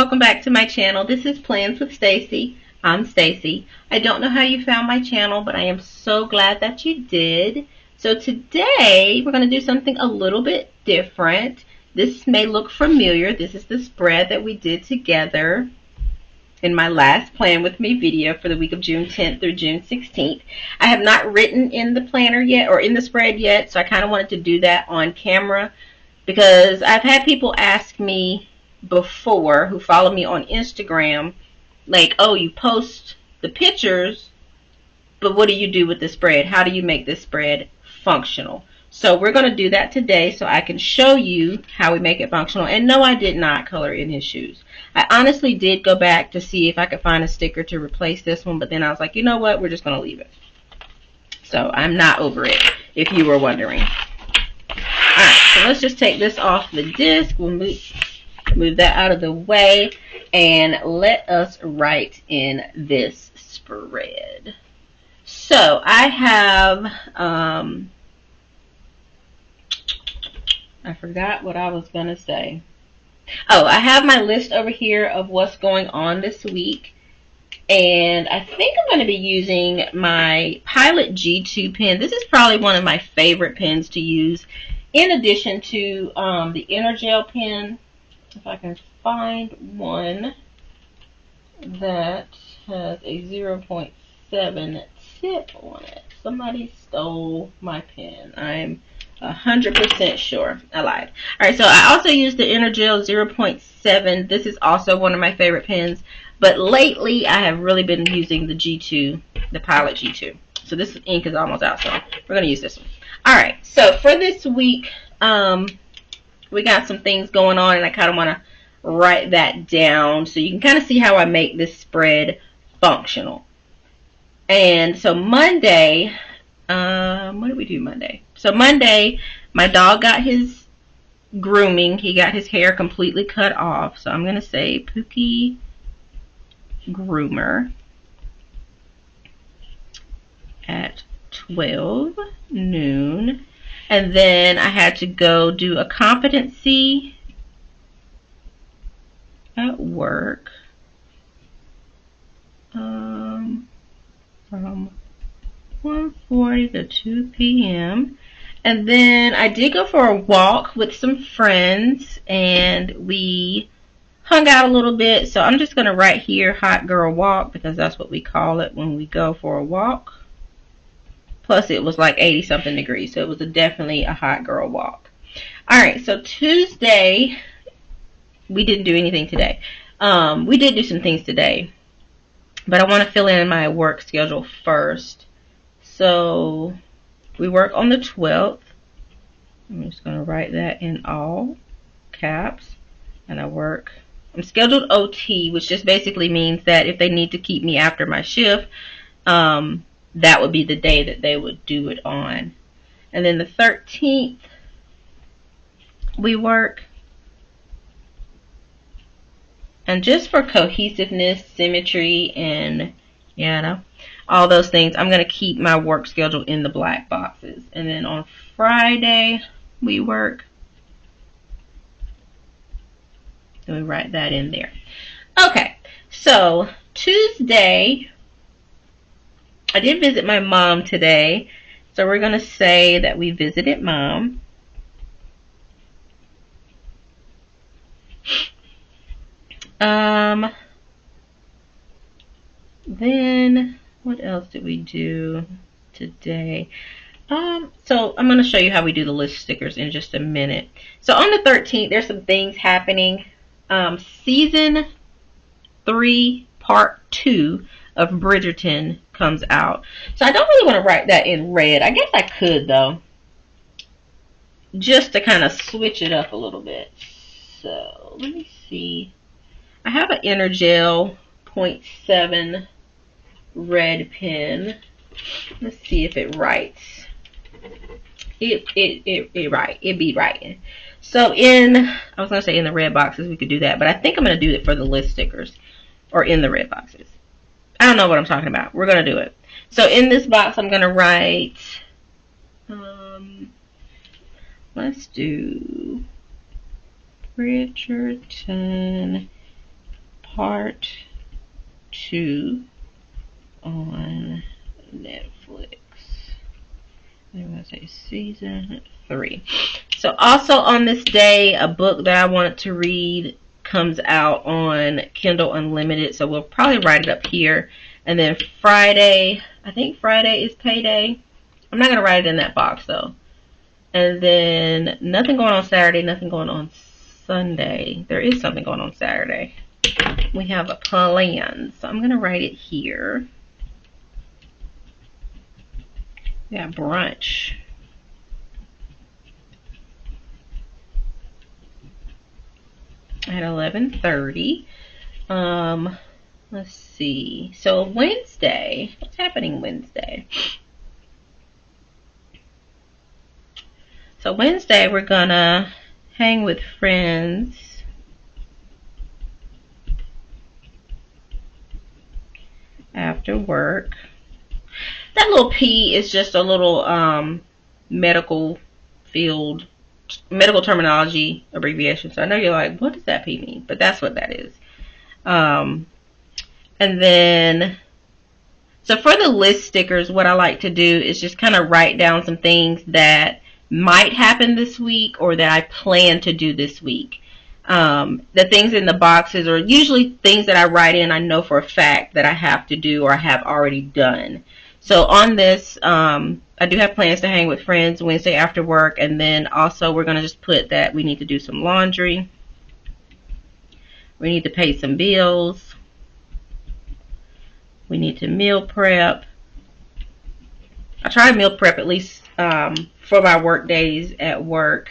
welcome back to my channel. This is Plans with Stacy. I'm Stacy. I don't know how you found my channel, but I am so glad that you did. So today we're going to do something a little bit different. This may look familiar. This is the spread that we did together in my last Plan With Me video for the week of June 10th through June 16th. I have not written in the planner yet or in the spread yet, so I kind of wanted to do that on camera because I've had people ask me before who follow me on Instagram, like, oh, you post the pictures, but what do you do with the spread? How do you make this spread functional? So we're going to do that today so I can show you how we make it functional. And no, I did not color in his shoes. I honestly did go back to see if I could find a sticker to replace this one, but then I was like, you know what, we're just going to leave it. So I'm not over it, if you were wondering. Alright, so let's just take this off the disc. We'll move that out of the way and let us write in this spread. So I have I forgot what I was gonna say. Oh, I have my list over here of what's going on this week, and I think I'm going to be using my Pilot G2 pen. This is probably one of my favorite pens to use, in addition to the Energel pen. If I can find one that has a 0.7 tip on it. Somebody stole my pen. I'm 100% sure. I lied. Alright, so I also use the Energel 0.7. This is also one of my favorite pens. But lately, I have really been using the G2, the Pilot G2. So this ink is almost out, so we're going to use this one. Alright, so for this week, we got some things going on, and I kind of want to write that down so you can kind of see how I make this spread functional. And so Monday, what did we do Monday? So Monday, my dog got his grooming. He got his hair completely cut off. So I'm going to say Pookie Groomer at 12 noon. And then I had to go do a competency at work from 1:40 to 2 p.m. And then I did go for a walk with some friends, and we hung out a little bit. So I'm just going to write here hot girl walk because that's what we call it when we go for a walk. Plus it was like 80 something degrees, so it was definitely a hot girl walk. Alright, so Tuesday, we didn't do anything today. We did do some things today, but I want to fill in my work schedule first. So we work on the 12th. I'm just going to write that in all caps. And I'm scheduled OT, which just basically means that if they need to keep me after my shift, that would be the day that they would do it on. And then the 13th, we work. And just for cohesiveness, symmetry, and, you know, all those things, I'm going to keep my work schedule in the black boxes. And then on Friday, we work. And we write that in there. Okay, so Tuesday, I did visit my mom today. So we're going to say that we visited mom. Then what else did we do today? So I'm going to show you how we do the list stickers in just a minute. So on the 13th, there's some things happening. Season 3, Part 2 of Bridgerton comes out. So I don't really want to write that in red. I guess I could, though, just to kind of switch it up a little bit. So let me see. I have an Energel 0.7 red pen. Let's see if it writes. It be writing. So I was gonna say in the red boxes we could do that, but I think I'm gonna do it for the list stickers, or in the red boxes. I don't know what I'm talking about. We're gonna do it. So in this box I'm gonna write. Let's do Bridgerton Part 2 on Netflix. I'm going to say season 3. So also on this day, a book that I wanted to read comes out on Kindle Unlimited. So we'll probably write it up here. And then Friday, I think Friday is payday. I'm not going to write it in that box though. And then nothing going on Saturday, nothing going on Sunday. There is something going on Saturday. We have a plan. So I'm going to write it here. Yeah, brunch. At 11:30. Let's see. So Wednesday, what's happening Wednesday? So Wednesday we're gonna hang with friends. After work. That little P is just a little medical field, medical terminology abbreviation. So I know you're like, what does that P mean? But that's what that is. And then, so for the list stickers, what I like to do is just kind of write down some things that might happen this week or that I plan to do this week. The things in the boxes are usually things that I write in I know for a fact that I have to do or I have already done. So on this, I do have plans to hang with friends Wednesday after work, and then also we're going to just put that we need to do some laundry. We need to pay some bills. We need to meal prep. I try to meal prep at least for my work days at work.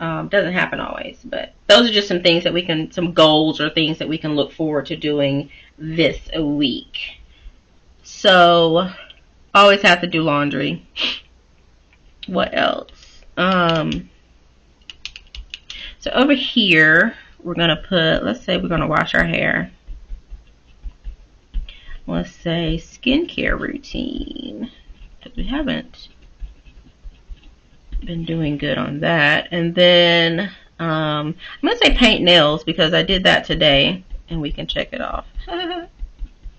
Doesn't happen always, but those are just some things that we can, some goals or things that we can look forward to doing this week. So, always have to do laundry. What else? So over here, we're going to put, let's say we're going to wash our hair. Let's say skincare routine, because we haven't been doing good on that. And then I'm going to say paint nails because I did that today and we can check it off.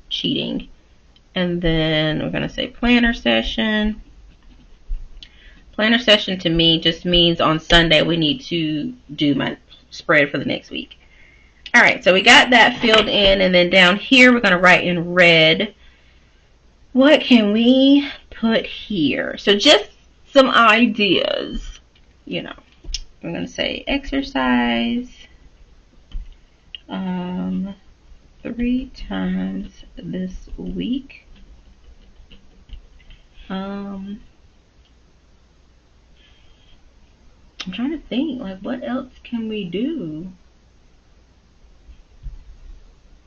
Cheating. And then we're going to say planner session. Planner session to me just means on Sunday we need to do my spread for the next week. Alright, so we got that filled in, and then down here we're going to write in red. What can we put here? So just some ideas, you know. We're going to say exercise 3 times this week. I'm trying to think, like, what else can we do?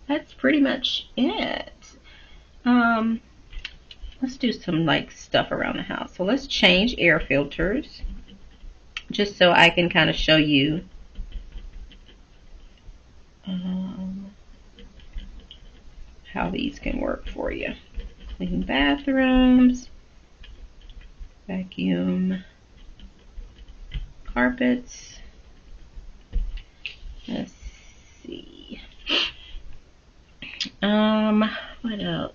That's pretty much it. Let's do some like stuff around the house. So let's change air filters just so I can kind of show you how these can work for you. Clean bathrooms, vacuum carpets. Let's see. What else?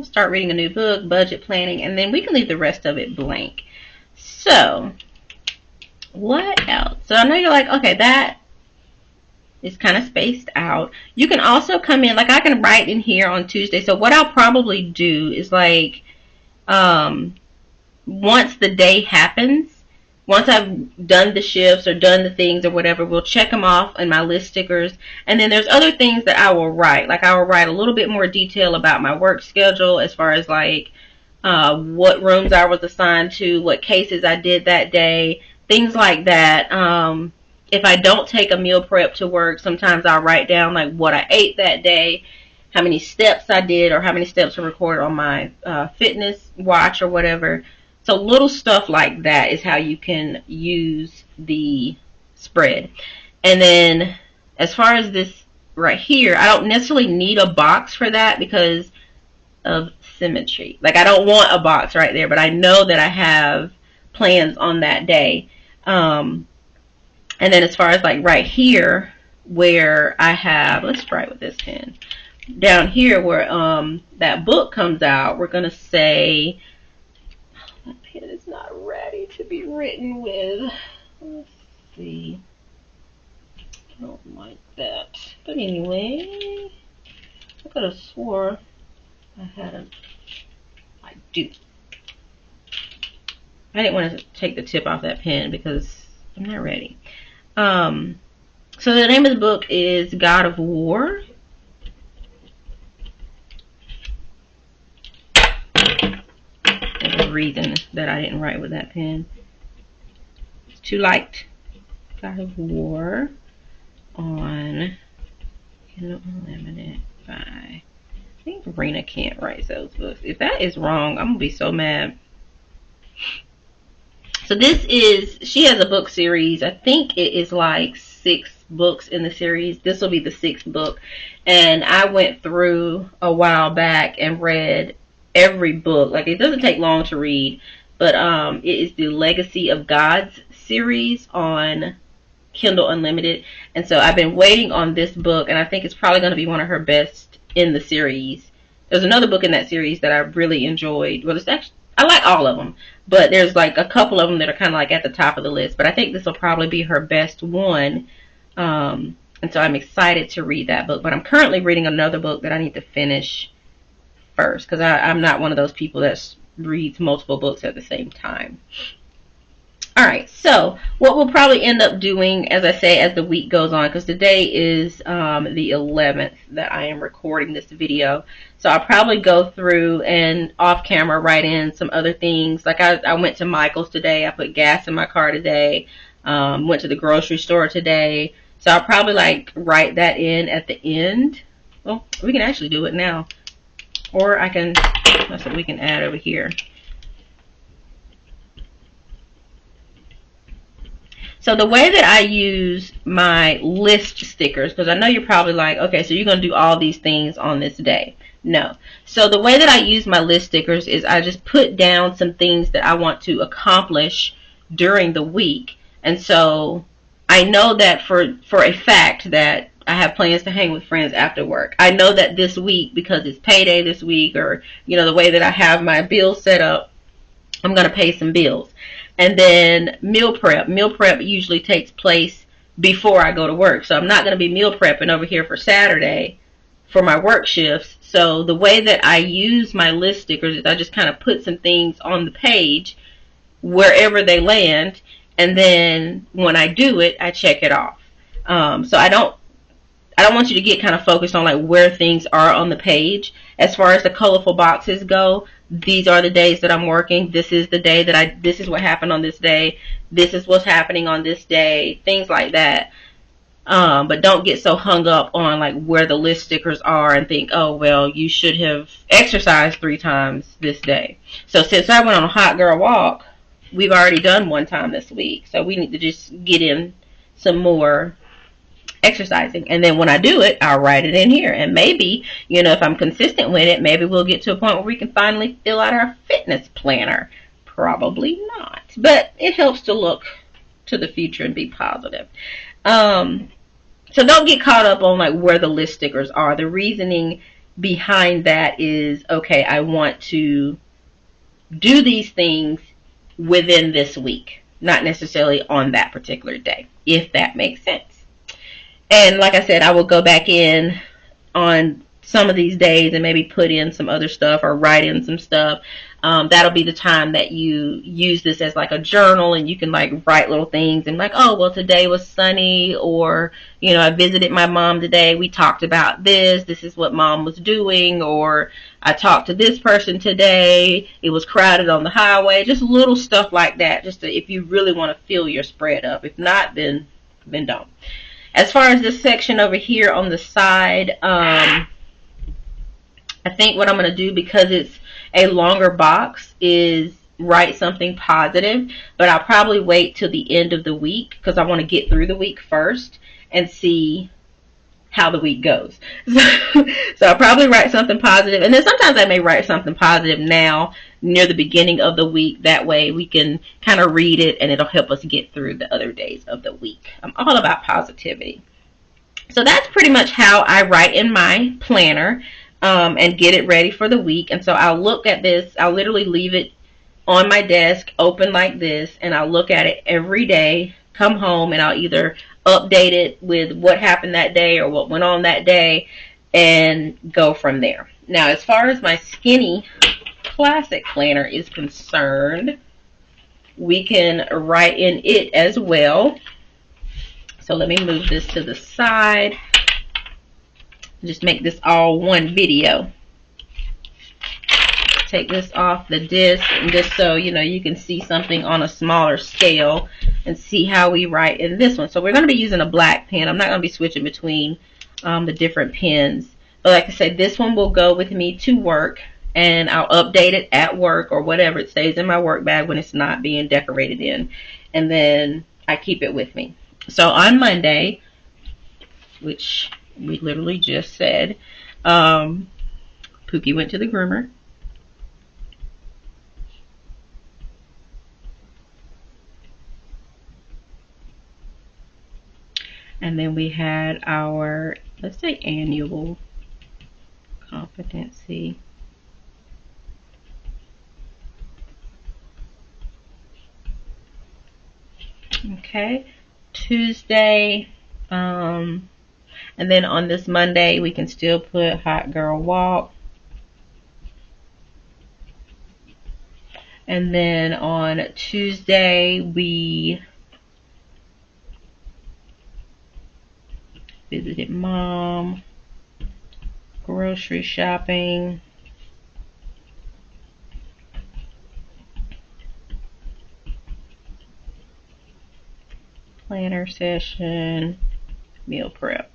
Start reading a new book, budget planning, and then we can leave the rest of it blank. So, what else? So I know you're like, okay, that is kind of spaced out. You can also come in, like I can write in here on Tuesday. So what I'll probably do is like, once the day happens, once I've done the shifts or done the things or whatever, we'll check them off in my list stickers. And then there's other things that I will write. Like I will write a little bit more detail about my work schedule as far as like what rooms I was assigned to, what cases I did that day, things like that. if I don't take a meal prep to work, sometimes I'll write down like what I ate that day, how many steps I did, or how many steps were recorded on my fitness watch or whatever. So little stuff like that is how you can use the spread. And then as far as this right here, I don't necessarily need a box for that because of symmetry. Like I don't want a box right there, but I know that I have plans on that day. And then as far as like right here where I have, let's write with this pen. Down here where that book comes out, we're gonna say, oh, that pen is not ready to be written with. Let's see. I don't like that. But anyway, I could have swore I had a, I do. I didn't want to take the tip off that pen because I'm not ready. So the name of the book is God of War. There's a reason that I didn't write with that pen. It's too light. God of War on Kindle Unlimited by, I think Rena can't write those books. If that is wrong, I'm gonna be so mad. So this is, she has a book series. I think it is like 6 books in the series. This will be the 6th book. And I went through a while back and read every book. Like it doesn't take long to read, but it is the Legacy of Gods series on Kindle Unlimited. And so I've been waiting on this book, and I think it's probably going to be one of her best in the series. There's another book in that series that I really enjoyed. Well, it's actually, I like all of them, but there's like a couple of them that are kind of like at the top of the list. But I think this will probably be her best one. And so I'm excited to read that book. But I'm currently reading another book that I need to finish first, because I'm not one of those people that reads multiple books at the same time. Alright, so what we'll probably end up doing, as I say, as the week goes on, because today is the 11th that I am recording this video. So I'll probably go through and off camera write in some other things. Like I went to Michael's today. I put gas in my car today. Went to the grocery store today. So I'll probably like write that in at the end. Well, we can actually do it now. Or I can, that's what we can add over here. So the way that I use my list stickers, because I know you're probably like, okay, so you're going to do all these things on this day. No. So the way that I use my list stickers is I just put down some things that I want to accomplish during the week. And so I know that for a fact that I have plans to hang with friends after work. I know that this week, because it's payday this week, or, you know, the way that I have my bills set up, I'm going to pay some bills. And then meal prep. Meal prep usually takes place before I go to work. So I'm not going to be meal prepping over here for Saturday for my work shifts. So the way that I use my list stickers is I just kind of put some things on the page wherever they land. And then when I do it, I check it off. So I don't want you to get kind of focused on like where things are on the page. As far as the colorful boxes go, these are the days that I'm working. This is the day that this is what happened on this day. This is what's happening on this day. Things like that. But don't get so hung up on like where the list stickers are and think, oh, well, you should have exercised 3 times this day. So since I went on a hot girl walk, we've already done 1 time this week. So we need to just get in some more exercising. And then when I do it, I'll write it in here. And maybe, you know, if I'm consistent with it, maybe we'll get to a point where we can finally fill out our fitness planner. Probably not. But it helps to look to the future and be positive. So don't get caught up on like where the list stickers are. The reasoning behind that is, okay, I want to do these things within this week, not necessarily on that particular day, if that makes sense. And like I said, I will go back in on some of these days and maybe put in some other stuff or write in some stuff. That'll be the time that you use this as like a journal, and you can like write little things and like, oh, well, today was sunny, or, you know, I visited my mom today. We talked about this. This is what mom was doing. Or I talked to this person today. It was crowded on the highway. Just little stuff like that. Just to, if you really want to fill your spread up. If not, then then don't. As far as this section over here on the side, I think what I'm going to do, because it's a longer box, is write something positive, but I'll probably wait till the end of the week because I want to get through the week first and see how the week goes. So I'll probably write something positive, and then sometimes I may write something positive now near the beginning of the week. That way we can kind of read it and it'll help us get through the other days of the week. I'm all about positivity. So that's pretty much how I write in my planner and get it ready for the week. And so I'll look at this. I'll literally leave it on my desk open like this, and I'll look at it every day, come home, and I'll either update it with what happened that day or what went on that day and go from there. Now, as far as my Skinny Classic planner is concerned, we can write in it as well. So let me move this to the side. Just make this all one video. Take this off the disc, and just so you know, you can see something on a smaller scale and see how we write in this one. So we're going to be using a black pen. I'm not going to be switching between the different pens. But like I said, this one will go with me to work, and I'll update it at work or whatever. It stays in my work bag when it's not being decorated in, and then I keep it with me. So on Monday, which we literally just said, Pookie went to the groomer. And then we had our, let's say, annual competency. Okay, Tuesday, and then on this Monday we can still put Hot Girl Walk. And then on Tuesday we visited mom, grocery shopping, planner session, meal prep.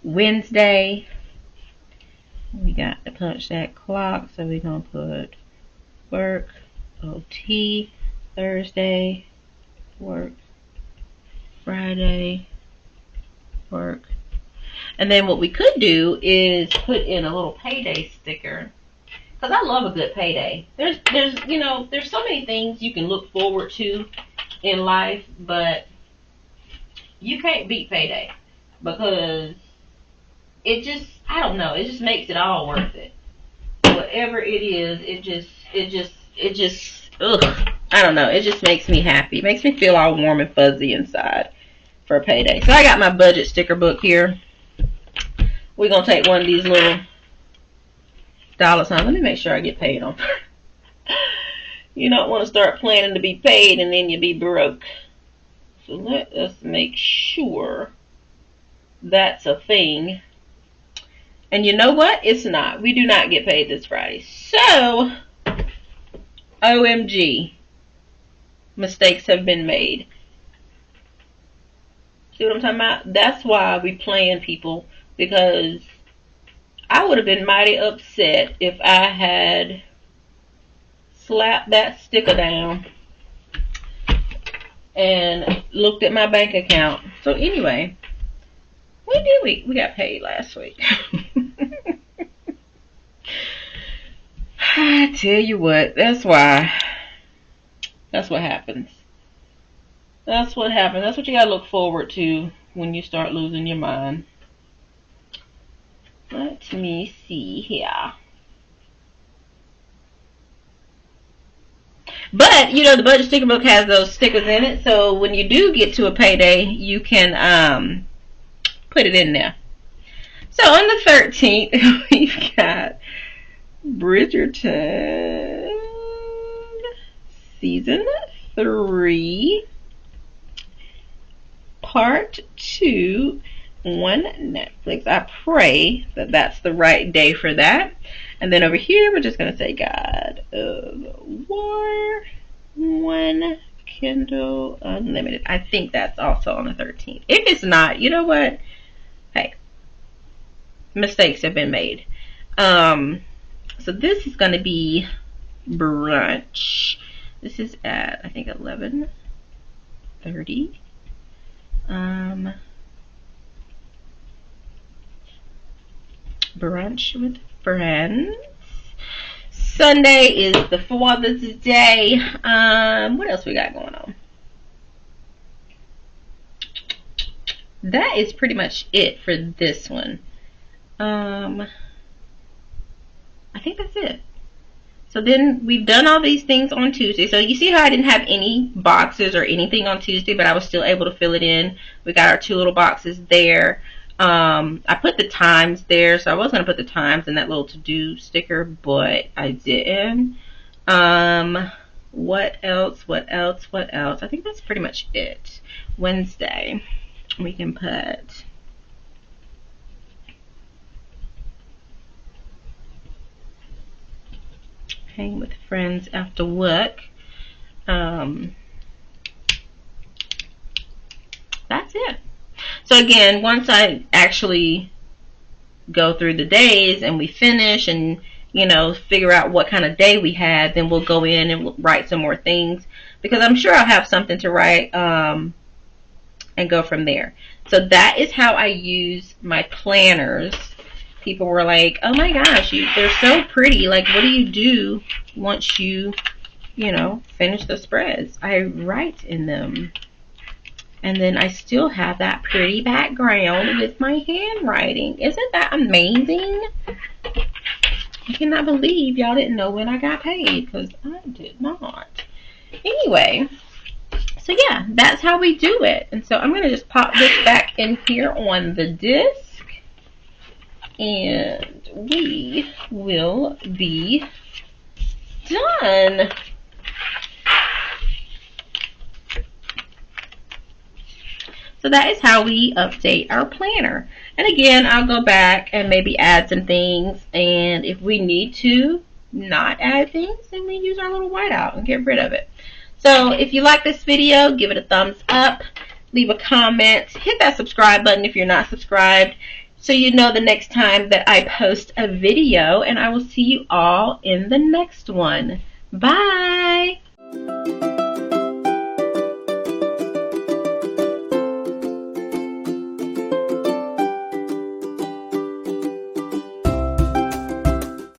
Wednesday, we got to punch that clock, so we're going to put work, OT. Thursday, work. Friday, work. And then what we could do is put in a little payday sticker, because I love a good payday. There's you know, there's so many things you can look forward to in life, but you can't beat payday, because it just, I don't know, it just makes it all worth it. Whatever it is, it just ugh, I don't know, it just makes me happy. It makes me feel all warm and fuzzy inside for a payday. So I got my budget sticker book here. We're going to take one of these little dollar signs. Let me make sure I get paid on. You don't want to start planning to be paid and then you be broke. So let us make sure that's a thing. And you know what? It's not. We do not get paid this Friday. So, OMG. Mistakes have been made. See what I'm talking about? That's why we plan, people. Because I would have been mighty upset if I had slapped that sticker down and looked at my bank account. So anyway, when did we got paid last week? I tell you what, that's why. That's what happens. That's what happens. That's what you gotta look forward to when you start losing your mind. Let me see here. But, you know, the budget sticker book has those stickers in it, so when you do get to a payday, you can put it in there. So on the 13th, we've got Bridgerton Season 3 Part 2 on Netflix. I pray that that's the right day for that. And then over here, we're just going to say God of War 1 Kindle Unlimited. I think that's also on the 13th. If it's not, you know what? Hey, mistakes have been made. So this is going to be brunch. This is at, I think, 11:30. Brunch with friends. Sunday is the Father's Day. What else we got going on? That is pretty much it for this one. I think that's it. So then we've done all these things on Tuesday. So you see how I didn't have any boxes or anything on Tuesday, but I was still able to fill it in. We got our 2 little boxes there. I put the times there, so I was going to put the times in that little to-do sticker, but I didn't. What else? I think that's pretty much it. Wednesday, we can put hang with friends after work. That's it. So again, once I actually go through the days and we finish and, you know, figure out what kind of day we had, then we'll go in and we'll write some more things, because I'm sure I'll have something to write, and go from there. So that is how I use my planners. People were like, oh my gosh, they're so pretty. Like, what do you do once you know, finish the spreads? I write in them. And then I still have that pretty background with my handwriting. Isn't that amazing? I cannot believe y'all didn't know when I got paid, because I did not. Anyway, so yeah, that's how we do it. And so I'm going to just pop this back in here on the disc. And we will be done. So that is how we update our planner. And again, I'll go back and maybe add some things. And if we need to not add things, then we use our little whiteout and get rid of it. So if you like this video, give it a thumbs up. Leave a comment. Hit that subscribe button if you're not subscribed, so you know the next time that I post a video. And I will see you all in the next one. Bye!